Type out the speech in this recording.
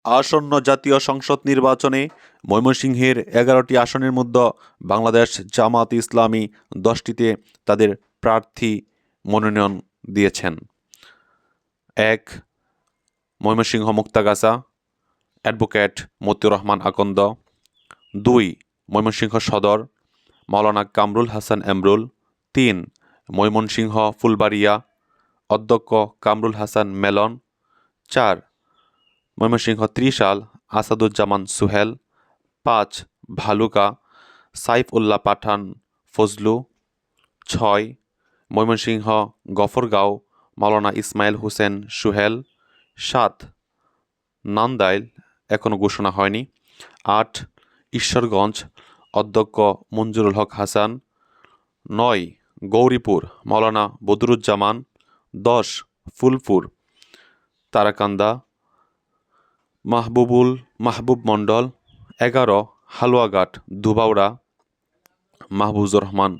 আসন্ন জাতীয় সংসদ নির্বাচনে ময়মনসিংহের ১১টি আসনের মধ্যে বাংলাদেশ জামাত ইসলামী ১০টিতে তাদের প্রার্থী মনোনয়ন দিয়েছেন। ১. ময়মনসিংহ মুক্তাগাছা, অ্যাডভোকেট মতিউর রহমান আকন্দ। ২. ময়মনসিংহ সদর, মাওলানা কামরুল হাসান এমরুল। ৩. ময়মনসিংহ ফুলবাড়িয়া, অধ্যক্ষ কামরুল হাসান মেলন। ৪. ময়মনসিংহ ত্রিশাল, আসাদুজ্জামান সুহেল। ৫. ভালুকা, সাইফ উল্লাহ পাঠান ফজলু। ৬. ময়মনসিংহ গফরগাঁও, মাওলানা ইসমাইল হোসেন সুহেল। ৭. নান্দাইল, এখনও ঘোষণা হয়নি। ৮. ঈশ্বরগঞ্জ, অধ্যক্ষ মঞ্জুরুল হক হাসান। ৯. গৌরীপুর, মাওলানা বদরুজ্জামান। ১০. ফুলপুর, তারাকান্দা, মাহবুব মণ্ডল। ১১. হালুয়াঘাট, ধুবাউড়া, মাহবুজুর রহমান